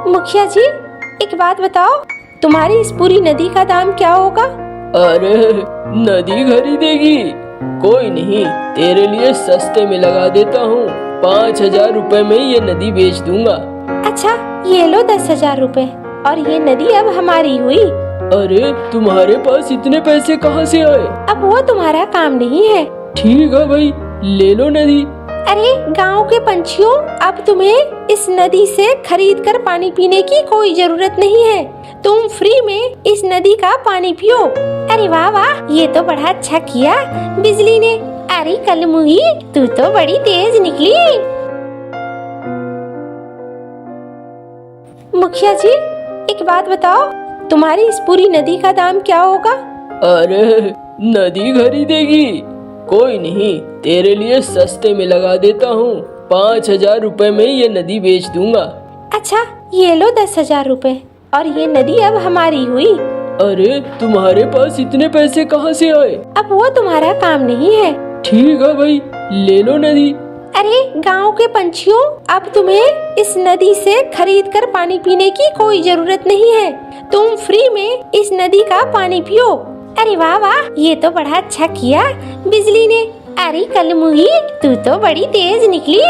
मुखिया जी, एक बात बताओ, तुम्हारी इस पूरी नदी का दाम क्या होगा? अरे नदी खरीदेगी? कोई नहीं, तेरे लिए सस्ते में लगा देता हूँ। 5,000 रुपए में ये नदी बेच दूंगा। अच्छा, ये लो 10,000 रुपए और ये नदी अब हमारी हुई। अरे तुम्हारे पास इतने पैसे कहाँ से आए? अब वो तुम्हारा काम नहीं है। ठीक है भाई, ले लो नदी। अरे गांव के पंछियों, अब तुम्हें इस नदी से खरीद कर पानी पीने की कोई जरूरत नहीं है। तुम फ्री में इस नदी का पानी पियो। अरे वाह वाह, ये तो बड़ा अच्छा किया बिजली ने। अरे कलमुही, तू तो बड़ी तेज निकली। मुखिया जी, एक बात बताओ, तुम्हारी इस पूरी नदी का दाम क्या होगा? अरे नदी खरीदेगी? कोई नहीं, तेरे लिए सस्ते में लगा देता हूँ। 5,000 रुपए में ये नदी बेच दूंगा। अच्छा, ये लो 10,000 रुपए और ये नदी अब हमारी हुई। अरे तुम्हारे पास इतने पैसे कहाँ से आए? अब वो तुम्हारा काम नहीं है। ठीक है भाई, ले लो नदी। अरे गांव के पंछियों, अब तुम्हें इस नदी से खरीद कर पानी पीने की कोई जरूरत नहीं है। तुम फ्री में इस नदी का पानी पियो। अरे वाह वाह, ये तो बड़ा अच्छा किया बिजली ने। अरे कलमुही, तू तो बड़ी तेज निकली।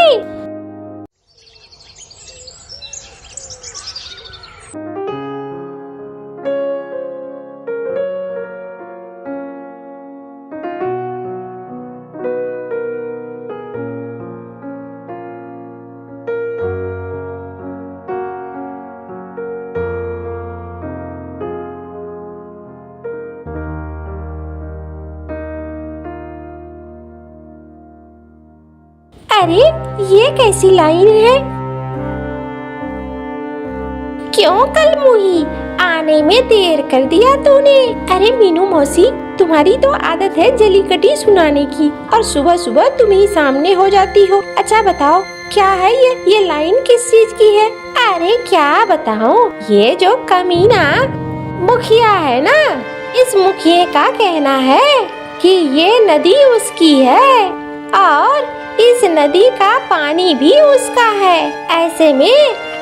अरे ये कैसी लाइन है? क्यों कलमुही, आने में देर कर दिया तूने? अरे मीनू मौसी, तुम्हारी तो आदत है जलीकटी सुनाने की और सुबह सुबह तुम ही सामने हो जाती हो। अच्छा बताओ, क्या है ये लाइन किस चीज की है? अरे क्या बताऊं, ये जो कमीना मुखिया है ना, इस मुखिया का कहना है कि ये नदी उसकी है और इस नदी का पानी भी उसका है। ऐसे में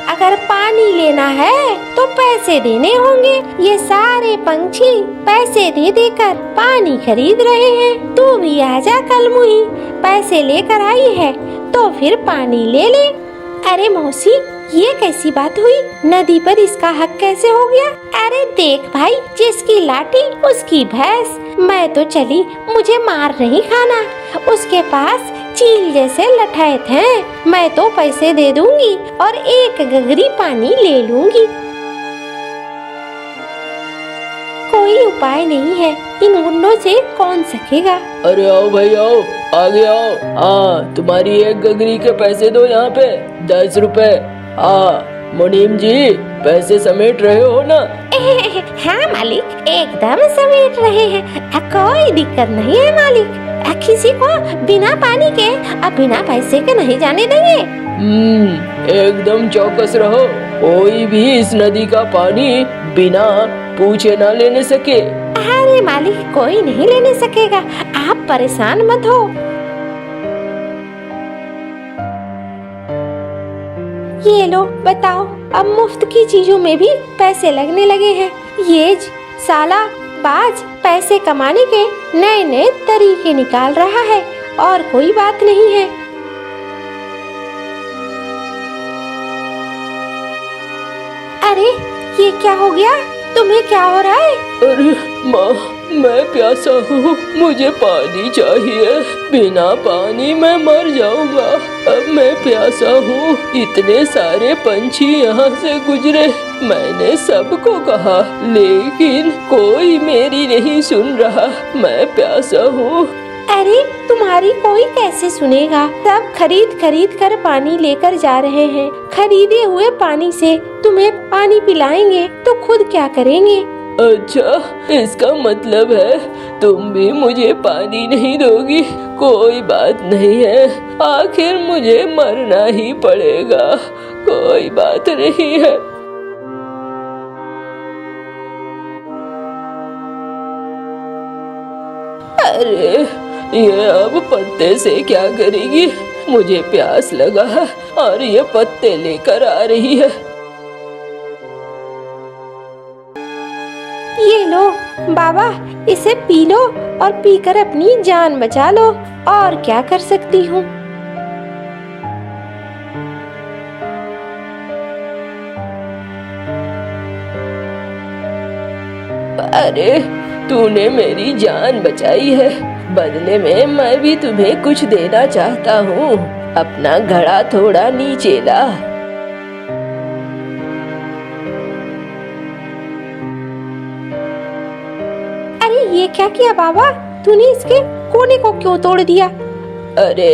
अगर पानी लेना है तो पैसे देने होंगे। ये सारे पंछी पैसे दे देकर पानी खरीद रहे हैं। तू भी आजा कलमुही, पैसे लेकर आई है तो फिर पानी ले ले। अरे मौसी, ये कैसी बात हुई? नदी पर इसका हक कैसे हो गया? अरे देख भाई, जिसकी लाठी उसकी भैंस। मैं तो चली, मुझे मार नहीं खाना। उसके पास चील जैसे लठायत हैं। मैं तो पैसे दे दूंगी और एक गगरी पानी ले लूंगी। कोई उपाय नहीं है, इन गुंडों से कौन सकेगा? अरे आओ भाई आओ, आगे आओ। हाँ, तुम्हारी एक गगरी के पैसे दो यहाँ पे, 10 रुपए। हाँ मुनीम जी, पैसे समेट रहे हो ना? हाँ मालिक, एकदम समेट रहे हैं। कोई दिक्कत नहीं है मालिक। किसी को बिना पानी के अब बिना पैसे के नहीं जाने देंगे। एकदम चौकस रहो, कोई भी इस नदी का पानी बिना पूछे ना लेने सके। अरे मालिक, कोई नहीं लेने सकेगा, आप परेशान मत हो। ये लो बताओ, अब मुफ्त की चीजों में भी पैसे लगने लगे हैं। ये साला बाज पैसे कमाने के नए नए तरीके निकाल रहा है और कोई बात नहीं है। अरे ये क्या हो गया? तुम्हें क्या हो रहा है? अरे माँ, मैं प्यासा हूँ, मुझे पानी चाहिए। बिना पानी मैं मर जाऊंगा। अब मैं प्यासा हूँ। इतने सारे पंछी यहाँ से गुजरे, मैंने सबको कहा, लेकिन कोई मेरी नहीं सुन रहा। मैं प्यासा हूँ। अरे तुम्हारी कोई कैसे सुनेगा? सब खरीद खरीद कर पानी लेकर जा रहे हैं। खरीदे हुए पानी से तुम्हें पानी पिलाएंगे तो खुद क्या करेंगे? अच्छा, इसका मतलब है तुम भी मुझे पानी नहीं दोगी? कोई बात नहीं है, आखिर मुझे मरना ही पड़ेगा। कोई बात नहीं है। अरे ये अब पत्ते से क्या करेगी? मुझे प्यास लगा है और ये पत्ते लेकर आ रही है। ये लो बाबा, इसे पी लो और पीकर अपनी जान बचा लो। और क्या कर सकती हूँ। अरे तूने मेरी जान बचाई है, बदले में मैं भी तुम्हें कुछ देना चाहता हूँ। अपना घड़ा थोड़ा नीचे ला। अरे ये क्या किया बाबा, तूने इसके कोने को क्यों तोड़ दिया? अरे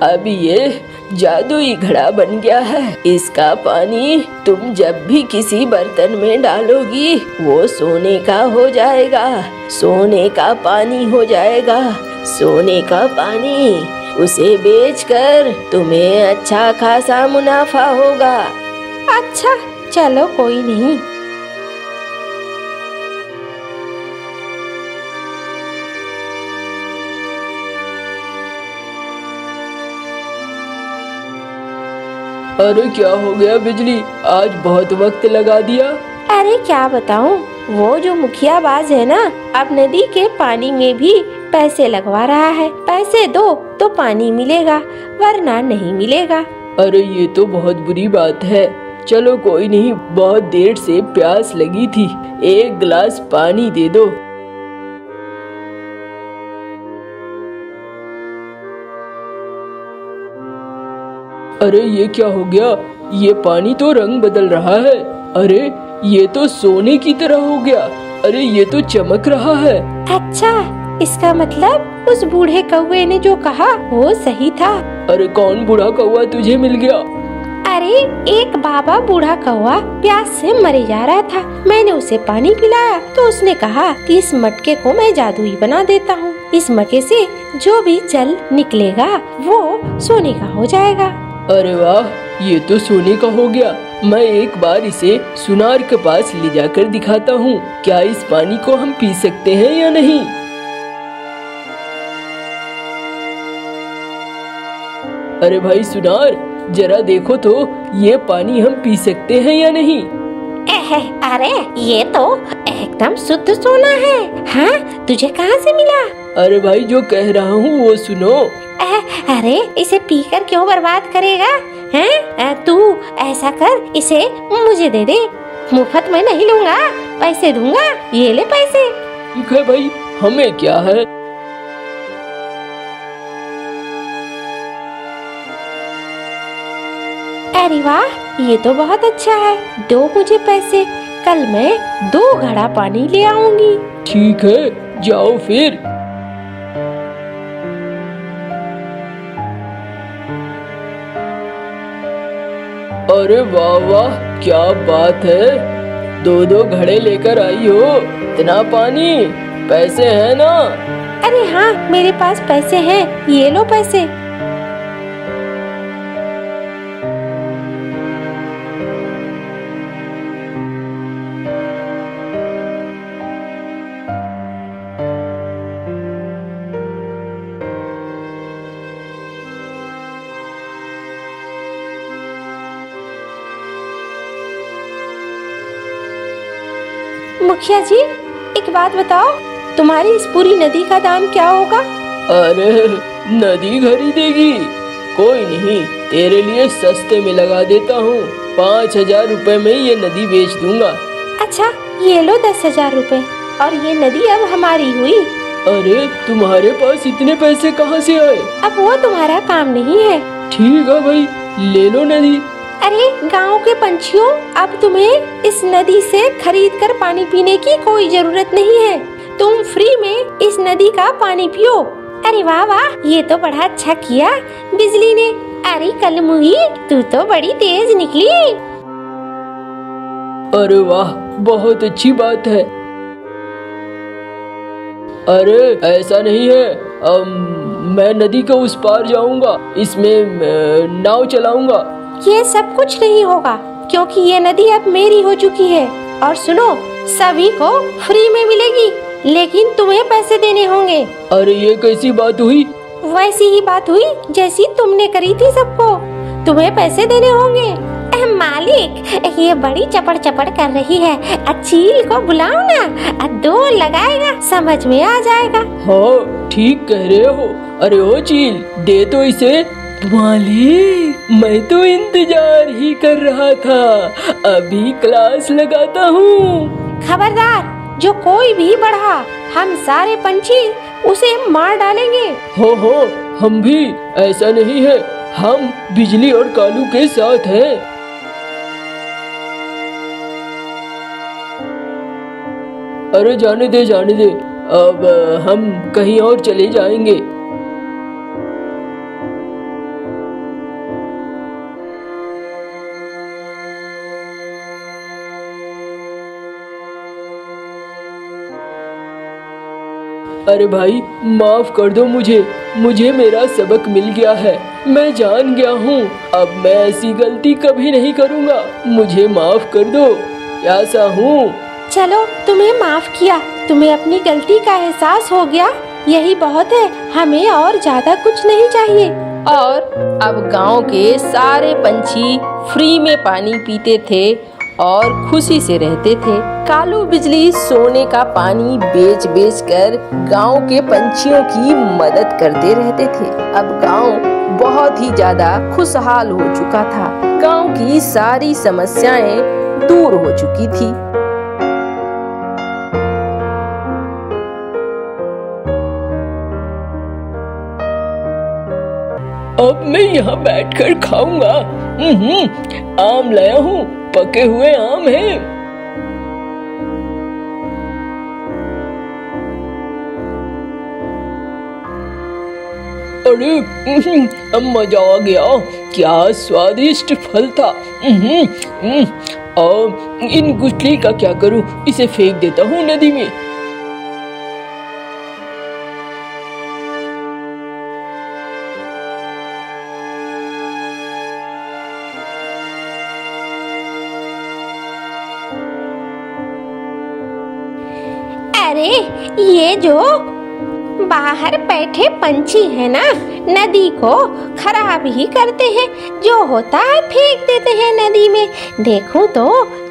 अब ये जादुई घड़ा बन गया है। इसका पानी तुम जब भी किसी बर्तन में डालोगी वो सोने का हो जाएगा, सोने का पानी हो जाएगा। सोने का पानी, उसे बेचकर तुम्हें अच्छा खासा मुनाफा होगा। अच्छा चलो कोई नहीं। अरे क्या हो गया बिजली, आज बहुत वक्त लगा दिया। अरे क्या बताऊं, वो जो मुखिया बाज है ना, अब नदी के पानी में भी पैसे लगवा रहा है। पैसे दो तो पानी मिलेगा, वरना नहीं मिलेगा। अरे ये तो बहुत बुरी बात है। चलो कोई नहीं, बहुत देर से प्यास लगी थी, एक गिलास पानी दे दो। अरे ये क्या हो गया, ये पानी तो रंग बदल रहा है। अरे ये तो सोने की तरह हो गया। अरे ये तो चमक रहा है। अच्छा, इसका मतलब उस बूढ़े कौवे ने जो कहा वो सही था। अरे कौन बूढ़ा कौवा तुझे मिल गया? अरे एक बाबा बूढ़ा कौवा प्यास से मरे जा रहा था। मैंने उसे पानी पिलाया तो उसने कहा कि इस मटके को मैं जादुई बना देता हूँ। इस मटके से जो भी जल निकलेगा वो सोने का हो जाएगा। अरे वाह, ये तो सोने का हो गया। मैं एक बार इसे सुनार के पास ले जाकर दिखाता हूँ। क्या इस पानी को हम पी सकते हैं या नहीं? अरे भाई सुनार, जरा देखो तो ये पानी हम पी सकते हैं या नहीं? अरे ये तो एकदम शुद्ध सोना है। हाँ, तुझे कहाँ से मिला? अरे भाई जो कह रहा हूँ वो सुनो। अरे इसे पीकर क्यों बर्बाद करेगा? हैं? तू ऐसा कर, इसे मुझे दे दे, मुफ्त में नहीं लूंगा, पैसे दूंगा। ये ले पैसे। ठीक है भाई, हमें क्या है। अरे वाह, ये तो बहुत अच्छा है। दो मुझे पैसे, कल मैं 2 घड़ा पानी ले आऊंगी। ठीक है, जाओ फिर। अरे वाह वाह, क्या बात है, 2 घड़े लेकर आई हो। इतना पानी, पैसे हैं ना? अरे हाँ, मेरे पास पैसे हैं, ये लो पैसे। मुखिया जी, एक बात बताओ, तुम्हारी इस पूरी नदी का दाम क्या होगा? अरे नदी खरीदेगी? कोई नहीं, तेरे लिए सस्ते में लगा देता हूँ। 5,000 रुपए में ये नदी बेच दूंगा। अच्छा, ये लो 10,000 रुपए, और ये नदी अब हमारी हुई। अरे तुम्हारे पास इतने पैसे कहाँ से आए? अब वो तुम्हारा काम नहीं है। ठीक है भाई, ले लो नदी। अरे गांव के पंछियों, अब तुम्हें इस नदी से खरीद कर पानी पीने की कोई जरूरत नहीं है। तुम फ्री में इस नदी का पानी पियो। अरे वाह वाह, ये तो बड़ा अच्छा किया बिजली ने। अरे कलमुही, तू तो बड़ी तेज निकली। अरे वाह, बहुत अच्छी बात है। अरे ऐसा नहीं है, मैं नदी के उस पार जाऊंगा, इसमें नाव चलाऊंगा। ये सब कुछ नहीं होगा, क्योंकि ये नदी अब मेरी हो चुकी है। और सुनो, सभी को फ्री में मिलेगी, लेकिन तुम्हें पैसे देने होंगे। अरे ये कैसी बात हुई? वैसी ही बात हुई जैसी तुमने करी थी सबको। तुम्हें पैसे देने होंगे। मालिक, ये बड़ी चपड़ चपड़ कर रही है। चील को बुलाओ ना, दो लगाएगा, समझ में आ जाएगा। हाँ ठीक कह रहे हो। अरे ओ चील, दे तो इसे। मालिक, मैं तो इंतजार ही कर रहा था, अभी क्लास लगाता हूँ। खबरदार, जो कोई भी बढ़ा, हम सारे पंछी उसे मार डालेंगे। हो, हम भी। ऐसा नहीं है, हम बिजली और कालू के साथ हैं। अरे जाने दे, अब हम कहीं और चले जाएंगे। अरे भाई, माफ कर दो मुझे मेरा सबक मिल गया है। मैं जान गया हूँ, अब मैं ऐसी गलती कभी नहीं करूँगा। मुझे माफ कर दो, ऐसा हूँ। चलो, तुम्हें माफ किया, तुम्हें अपनी गलती का एहसास हो गया, यही बहुत है। हमें और ज्यादा कुछ नहीं चाहिए। और अब गांव के सारे पंछी फ्री में पानी पीते थे और खुशी से रहते थे। कालू बिजली सोने का पानी बेच बेच कर गांव के पंछियों की मदद करते रहते थे। अब गांव बहुत ही ज्यादा खुशहाल हो चुका था। गांव की सारी समस्याएं दूर हो चुकी थी। अब मैं यहाँ बैठकर खाऊंगा। आम लाया हूँ, पके हुए आम हैं। अरे अब मजा आ गया, क्या स्वादिष्ट फल था। और इन गुठली का क्या करूँ, इसे फेंक देता हूँ नदी में। अरे, ये जो बाहर बैठे पंछी है ना, नदी को खराब ही करते हैं। जो होता है फेंक देते हैं नदी में। देखो तो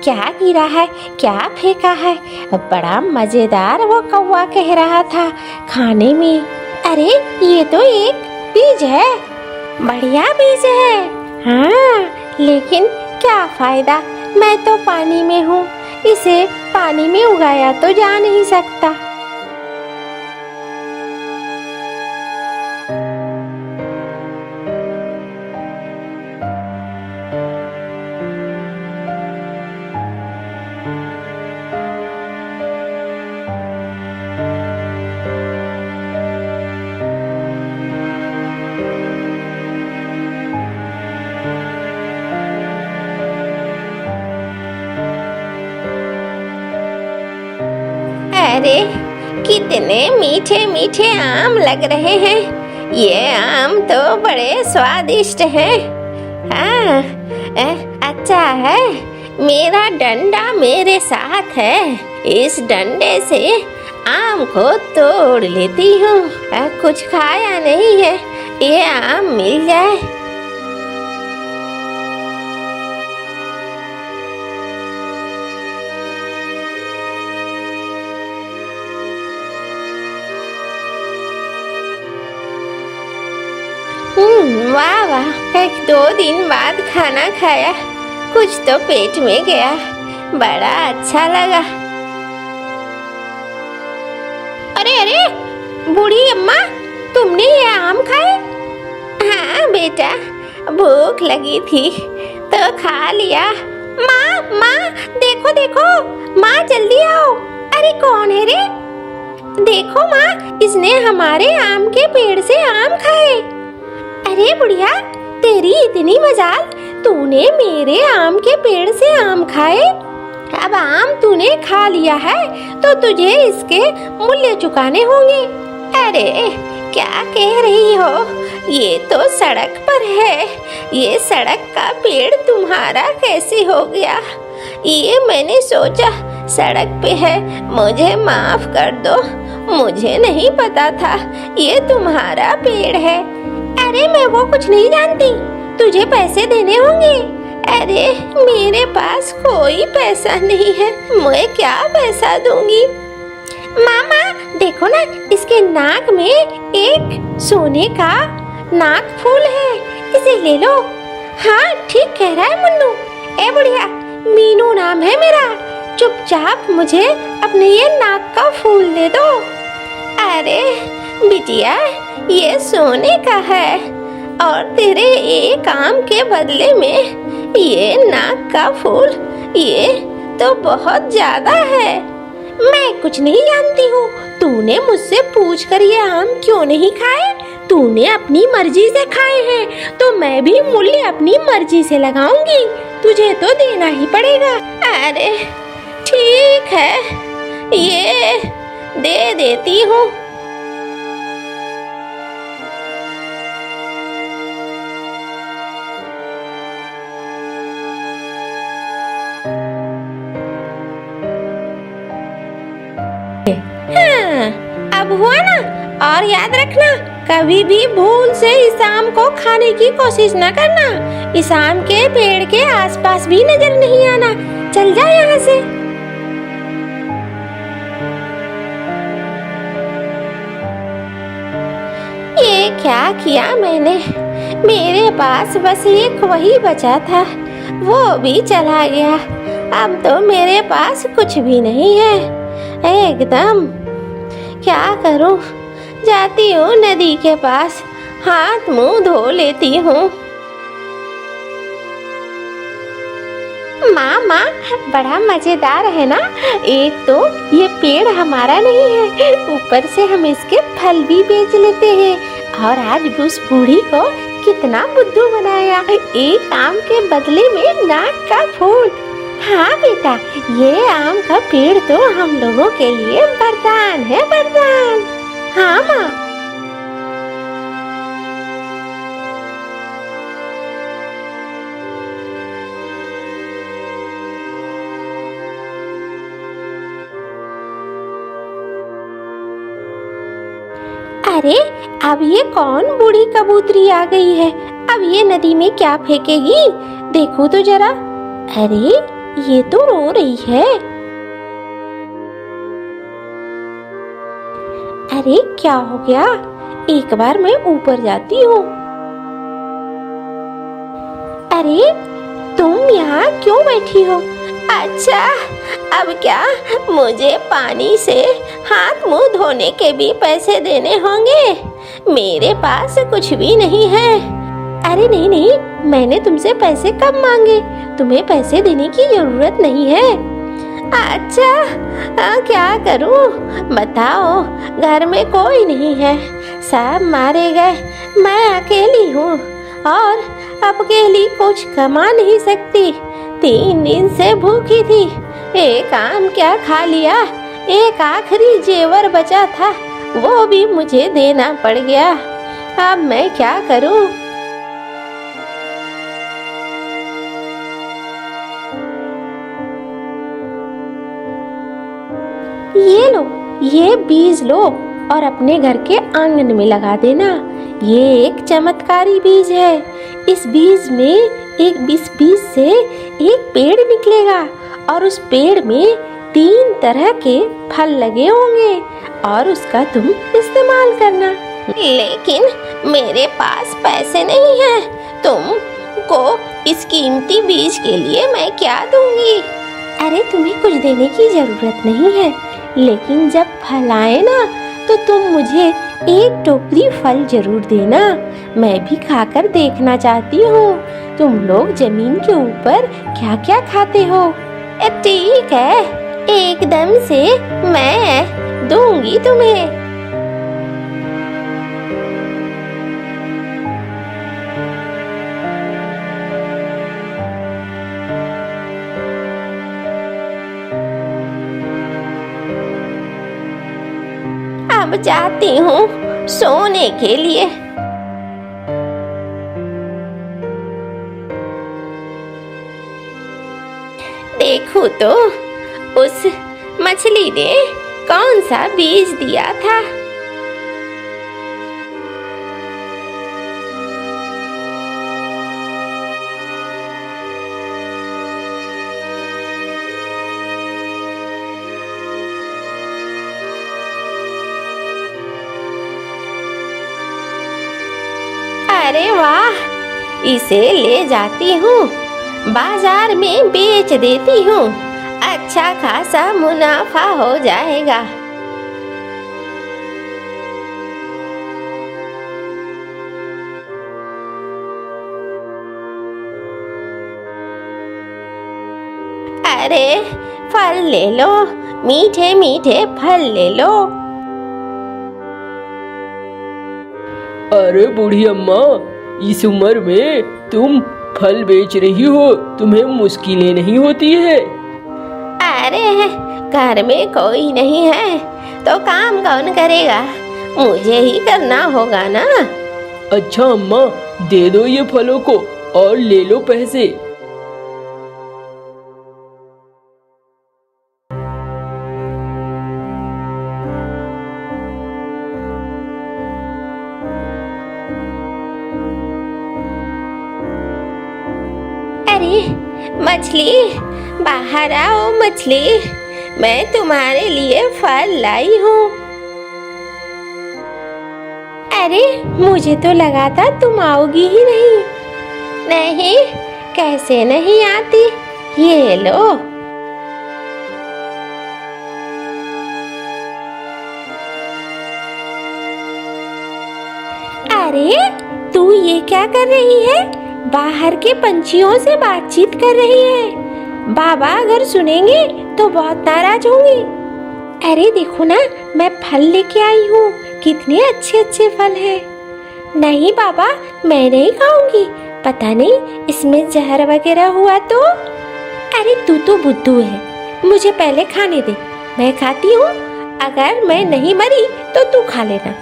क्या गिरा है, क्या फेंका है। बड़ा मजेदार वो कौवा कह रहा था खाने में। अरे, ये तो एक बीज है, बढ़िया बीज है। हाँ, लेकिन क्या फायदा, मैं तो पानी में हूँ, इसे पानी में उगाया तो जा नहीं सकता। अरे, कितने मीठे मीठे आम लग रहे हैं। ये आम तो बड़े स्वादिष्ट हैं। हाँ, अच्छा है, मेरा डंडा मेरे साथ है। इस डंडे से आम को तोड़ लेती हूँ। कुछ खाया नहीं है, ये आम मिल जाए। वाह वाह, 1-2 दिन बाद खाना खाया, कुछ तो पेट में गया, बड़ा अच्छा लगा। अरे अरे, बूढ़ी अम्मा, तुमने ये आम खाए? हाँ बेटा, भूख लगी थी तो खा लिया। माँ, देखो देखो, माँ जल्दी आओ। अरे कौन है रे? देखो माँ, इसने हमारे आम के पेड़ से आम खाए। अरे बुढ़िया, तेरी इतनी मजाल, तूने मेरे आम के पेड़ से आम खाए। अब आम तूने खा लिया है तो तुझे इसके मूल्य चुकाने होंगे। अरे क्या कह रही हो, ये तो सड़क पर है, ये सड़क का पेड़ तुम्हारा कैसे हो गया? ये मैंने सोचा सड़क पे है, मुझे माफ कर दो, मुझे नहीं पता था ये तुम्हारा पेड़ है। अरे मैं वो कुछ नहीं जानती, तुझे पैसे देने होंगे। अरे मेरे पास कोई पैसा नहीं है, मैं क्या पैसा दूंगी। मामा देखो ना, इसके नाक में एक सोने का नाक फूल है, इसे ले लो। हाँ ठीक कह रहा है मुन्नू। ए बुढ़िया, मीनू नाम है मेरा, चुपचाप मुझे अपने ये नाक का फूल दे दो। अरे बिटिया, ये सोने का है और तेरे एक काम के बदले में ये नाक का फूल, ये तो बहुत ज्यादा है। मैं कुछ नहीं जानती हूँ, तूने मुझसे पूछ कर ये आम क्यों नहीं खाए? तूने अपनी मर्जी से खाए हैं, तो मैं भी मूल्य अपनी मर्जी से लगाऊंगी, तुझे तो देना ही पड़ेगा। अरे ठीक है, ये दे देती हूँ। हाँ, अब हुआ ना। और याद रखना, कभी भी भूल से इस आम को खाने की कोशिश न करना। इस आम के पेड़ के आसपास भी नजर नहीं आना। चल जा यहाँ से। ये क्या किया मैंने? मेरे पास बस एक वही बचा था, वो भी चला गया। अब तो मेरे पास कुछ भी नहीं है एकदम। क्या करूं? जाती हूँ नदी के पास, हाथ मुंह धो लेती हूँ। मामा बड़ा मजेदार है ना। एक तो ये पेड़ हमारा नहीं है, ऊपर से हम इसके फल भी बेच लेते हैं। और आज उस बूढ़ी को कितना बुद्धू बनाया, एक आम के बदले में नाक का फूल। हाँ बेटा, ये आम का पेड़ तो हम लोगों के लिए वरदान है, वरदान। हाँ माँ। अरे अब ये कौन बूढ़ी कबूतरी आ गई है? अब ये नदी में क्या फेंकेगी? देखो तो जरा। अरे ये तो रो रही है। अरे क्या हो गया? एक बार मैं ऊपर जाती हूँ। अरे तुम यहाँ क्यों बैठी हो? अच्छा, अब क्या मुझे पानी से हाथ मुंह धोने के भी पैसे देने होंगे? मेरे पास कुछ भी नहीं है। अरे नहीं नहीं, मैंने तुमसे पैसे कब मांगे? तुम्हें पैसे देने की जरूरत नहीं है। अच्छा क्या करूं? बताओ, घर में कोई नहीं है, सब मारे गए, मैं अकेली हूँ और अकेली कुछ कमा नहीं सकती। 3 दिन से भूखी थी, एक आम क्या खा लिया, एक आखिरी जेवर बचा था, वो भी मुझे देना पड़ गया। अब मैं क्या करूं? ये लो, ये बीज लो और अपने घर के आंगन में लगा देना। ये एक चमत्कारी बीज है। इस बीज से एक पेड़ निकलेगा और उस पेड़ में 3 तरह के फल लगे होंगे और उसका तुम इस्तेमाल करना। लेकिन मेरे पास पैसे नहीं है, तुमको इस कीमती बीज के लिए मैं क्या दूंगी? अरे तुम्हें कुछ देने की जरूरत नहीं है, लेकिन जब फल आए ना तो तुम मुझे एक टोकरी फल जरूर देना। मैं भी खाकर देखना चाहती हूँ तुम लोग जमीन के ऊपर क्या क्या खाते हो। ठीक है, एकदम से मैं दूंगी तुम्हें। अब जाती हूँ सोने के लिए। देखो तो उस मछली ने कौन सा बीज दिया था। अरे वाह, इसे ले जाती हूँ, बाजार में बेच देती हूँ, अच्छा खासा मुनाफा हो जाएगा। अरे फल ले लो, मीठे मीठे फल ले लो। अरे बूढ़ी अम्मा, इस उम्र में तुम फल बेच रही हो, तुम्हें मुश्किलें नहीं होती है? अरे घर में कोई नहीं है तो काम कौन करेगा, मुझे ही करना होगा ना। अच्छा अम्मा, दे दो ये फलों को और ले लो पैसे। अरे मछली, बाहर आओ मछली, मैं तुम्हारे लिए फल लाई हूँ। अरे मुझे तो लगा था तुम आओगी ही नहीं। नहीं, कैसे नहीं आती, ये लो। अरे तू ये क्या कर रही है, बाहर के पंछियों से बातचीत कर रही है। बाबा अगर सुनेंगे तो बहुत नाराज होंगे। अरे देखो ना, मैं फल लेके आई हूँ, कितने अच्छे अच्छे फल हैं। नहीं बाबा, मैं नहीं खाऊंगी, पता नहीं इसमें जहर वगैरह हुआ तो। अरे तू तो बुद्धू है, मुझे पहले खाने दे, मैं खाती हूँ, अगर मैं नहीं मरी तो तू खा लेना।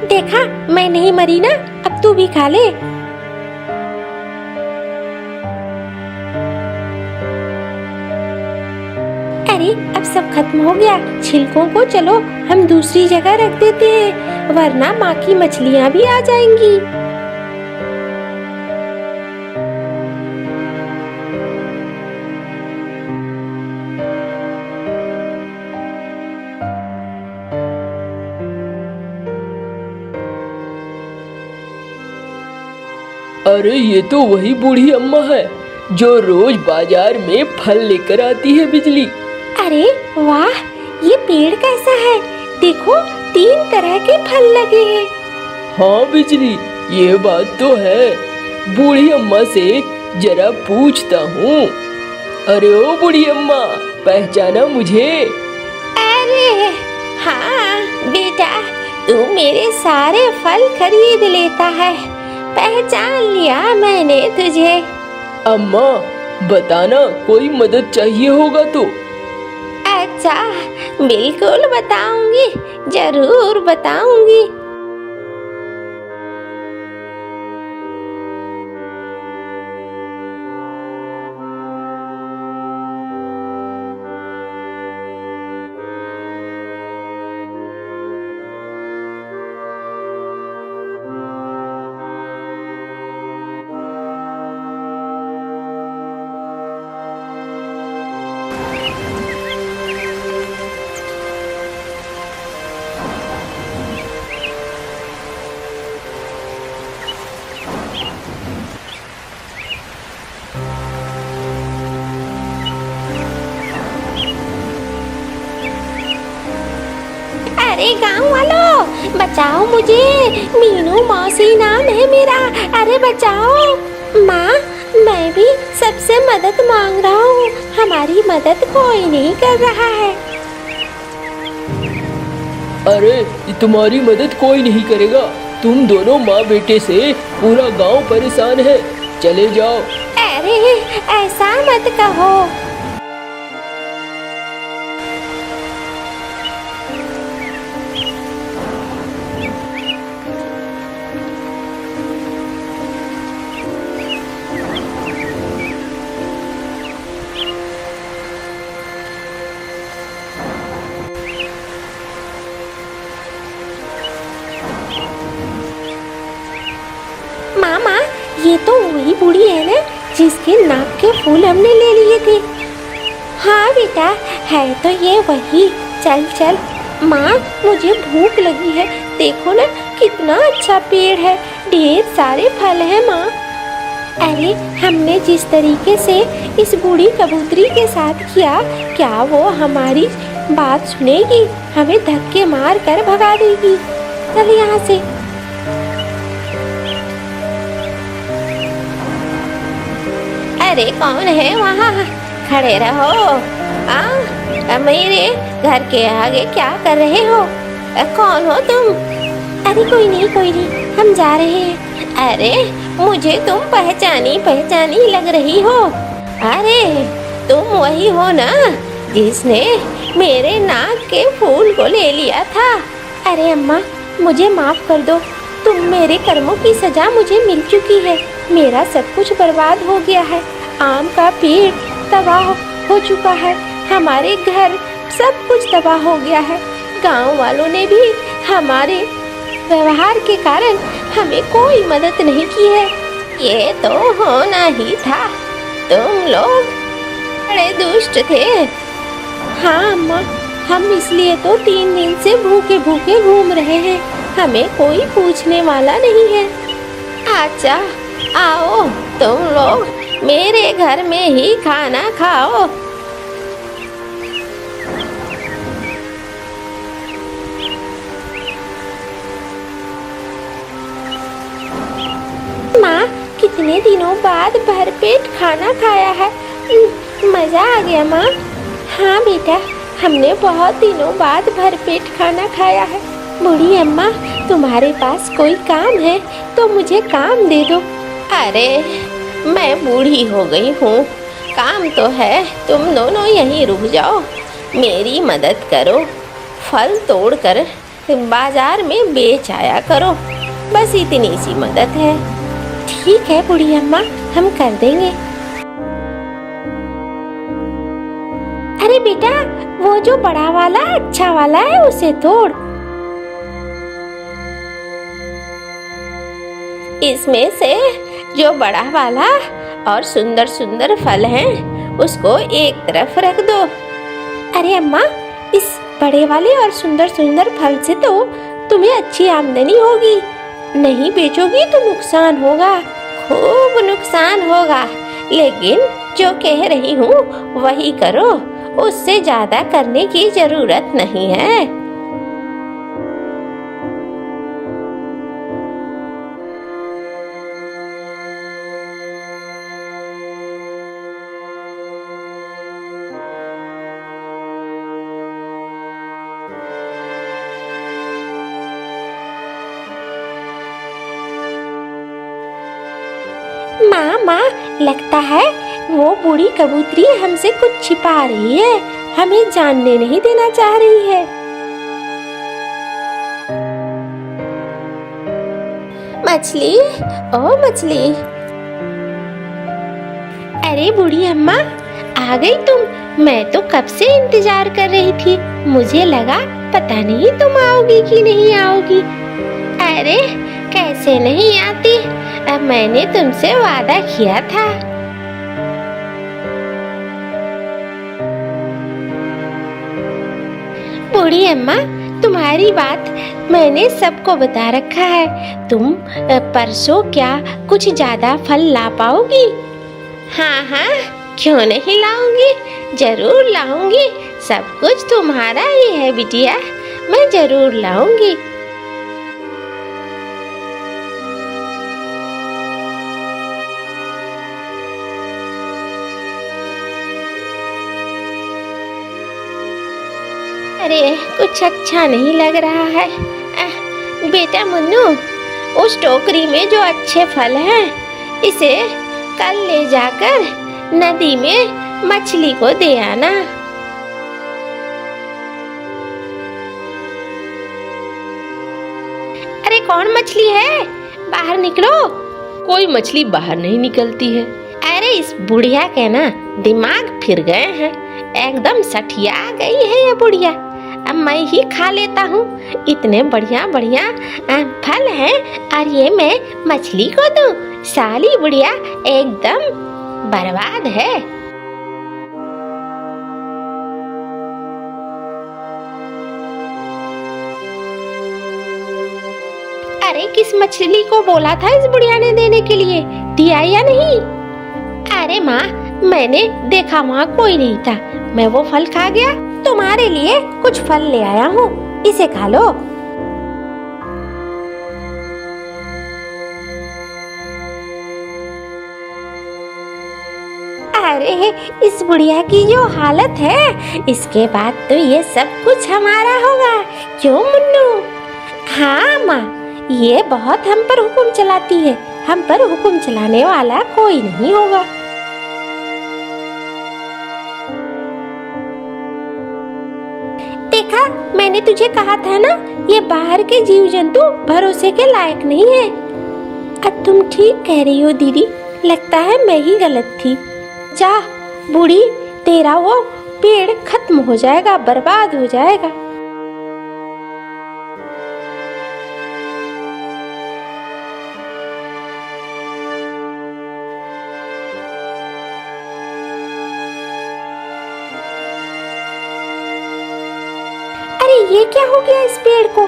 देखा, मैं नहीं मरी ना, अब तू भी खा ले। अरे अब सब खत्म हो गया, छिलकों को चलो हम दूसरी जगह रख देते हैं, वरना माँ की मछलियाँ भी आ जाएंगी। अरे ये तो वही बूढ़ी अम्मा है जो रोज बाजार में फल लेकर आती है बिजली। अरे वाह, ये पेड़ कैसा है, देखो 3 तरह के फल लगे हैं। हाँ बिजली, ये बात तो है, बूढ़ी अम्मा से जरा पूछता हूँ। अरे ओ बूढ़ी अम्मा, पहचाना मुझे? अरे हाँ बेटा, तू मेरे सारे फल खरीद लेता है, पहचान लिया मैंने तुझे। अम्मा बताना, कोई मदद चाहिए होगा तो। अच्छा, बिल्कुल बताऊंगी, जरूर बताऊंगी। अरे गांव वालों, बचाओ मुझे, मीनू मौसी नाम है मेरा, अरे बचाओ। माँ, मैं भी सबसे मदद मांग रहा हूँ, हमारी मदद कोई नहीं कर रहा है। अरे तुम्हारी मदद कोई नहीं करेगा, तुम दोनों माँ बेटे से पूरा गांव परेशान है, चले जाओ। अरे ऐसा मत कहो। मामा, ये तो वही बूढ़ी है ना जिसके नाक के फूल हमने ले लिए थे। हाँ बेटा, है तो ये वही। चल चल माँ, मुझे भूख लगी है। देखो ना कितना अच्छा पेड़ है, ढेर सारे फल हैं माँ। अरे हमने जिस तरीके से इस बूढ़ी कबूतरी के साथ किया, क्या वो हमारी बात सुनेगी? हमें धक्के मार कर भगा देगी। चल यहाँ से। अरे कौन है वहाँ? खड़े रहो। मेरे घर के आगे क्या कर रहे हो? कौन हो तुम? अरे कोई नहीं, हम जा रहे हैं। अरे मुझे तुम पहचानी लग रही हो। अरे तुम वही हो ना जिसने मेरे नाक के फूल को ले लिया था? अरे अम्मा, मुझे माफ कर दो। तुम मेरे कर्मों की सजा मुझे मिल चुकी है। मेरा सब कुछ बर्बाद हो गया है। आम का पेड़ तबाह हो चुका है, हमारे घर सब कुछ तबाह हो गया है। गांव वालों ने भी हमारे व्यवहार के कारण हमें कोई मदद नहीं की है। ये तो होना ही था, तुम लोग बड़े दुष्ट थे। हाँ अम्मा, हम इसलिए तो 3 दिन से भूखे भूखे घूम रहे हैं, हमें कोई पूछने वाला नहीं है। अच्छा आओ, तुम लोग मेरे घर में ही खाना खाओ। माँ, कितने दिनों बाद भरपेट खाना खाया है, मजा आ गया माँ। हाँ बेटा, हमने बहुत दिनों बाद भरपेट खाना खाया है। बूढ़ी अम्मा, तुम्हारे पास कोई काम है तो मुझे काम दे दो। अरे मैं बूढ़ी हो गई हूँ, काम तो है, तुम दोनों यहीं रुक जाओ, मेरी मदद करो। फल तोड़कर बाजार में बेच आया करो, बस इतनी सी मदद है। ठीक है बूढ़ी अम्मा, हम कर देंगे। अरे बेटा, वो जो बड़ा वाला अच्छा वाला है उसे तोड़। इसमें से जो बड़ा वाला और सुंदर सुंदर फल हैं उसको एक तरफ रख दो। अरे अम्मा, इस बड़े वाले और सुंदर सुंदर फल से तो तुम्हें अच्छी आमदनी होगी। नहीं बेचोगी तो नुकसान होगा, खूब नुकसान होगा। लेकिन जो कह रही हूँ वही करो, उससे ज्यादा करने की जरूरत नहीं है। माँ, लगता है वो बूढ़ी कबूतरी हमसे कुछ छिपा रही है, हमें जानने नहीं देना चाह रही है। मछली, ओ मछली। अरे बूढ़ी अम्मा, आ गई तुम? मैं तो कब से इंतजार कर रही थी, मुझे लगा पता नहीं तुम आओगी कि नहीं आओगी। अरे कैसे नहीं आती, अब मैंने तुमसे वादा किया था। बूढ़ी अम्मा, तुम्हारी बात मैंने सबको बता रखा है। तुम परसों क्या कुछ ज्यादा फल ला पाओगी? हाँ, क्यों नहीं लाऊंगी, जरूर लाऊंगी। सब कुछ तुम्हारा ही है बिटिया, मैं जरूर लाऊंगी। अरे कुछ अच्छा नहीं लग रहा है। बेटा मुन्नू, उस टोकरी में जो अच्छे फल हैं, इसे कल ले जाकर नदी में मछली को दे आना। अरे कौन मछली है? बाहर निकलो। कोई मछली बाहर नहीं निकलती है। अरे इस बुढ़िया के ना दिमाग फिर गए हैं, एकदम सठिया गई है ये बुढ़िया। अब मैं ही खा लेता हूँ। इतने बढ़िया बढ़िया फल हैं और ये मैं मछली को दूँ? साली बुढ़िया एकदम बर्बाद है। अरे किस मछली को बोला था इस बुढ़िया ने देने के लिए, दिया या नहीं? अरे माँ, मैंने देखा वहाँ कोई नहीं था, मैं वो फल खा गया। तुम्हारे लिए कुछ फल ले आया हूँ, इसे खा लो। अरे इस बुढ़िया की जो हालत है, इसके बाद तो ये सब कुछ हमारा होगा, क्यों मुन्नू? हाँ माँ, ये बहुत हम पर हुक्म चलाती है, हम पर हुक्म चलाने वाला कोई नहीं होगा। देखा, मैंने तुझे कहा था ना, ये बाहर के जीव जंतु भरोसे के लायक नहीं है। अब तुम ठीक कह रही हो दीदी, लगता है मैं ही गलत थी। जा बूढ़ी, तेरा वो पेड़ खत्म हो जाएगा, बर्बाद हो जाएगा। अरे ये क्या हो गया इस पेड़ को?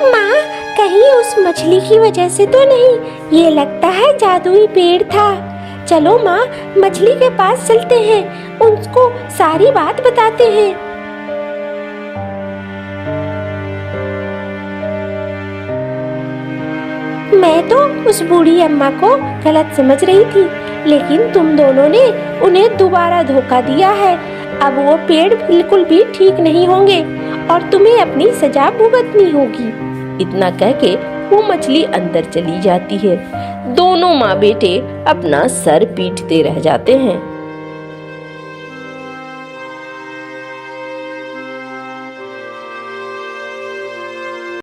माँ, कहीं उस मछली की वजह से तो नहीं? ये लगता है जादुई पेड़ था। चलो माँ, मछली के पास चलते हैं, उनको सारी बात बताते हैं। मैं तो उस बूढ़ी अम्मा को गलत समझ रही थी, लेकिन तुम दोनों ने उन्हें दोबारा धोखा दिया है। अब वो पेड़ बिल्कुल भी ठीक नहीं होंगे और तुम्हें अपनी सजा भुगतनी होगी। इतना कह के वो मछली अंदर चली जाती है। दोनों माँ बेटे अपना सर पीटते रह जाते हैं।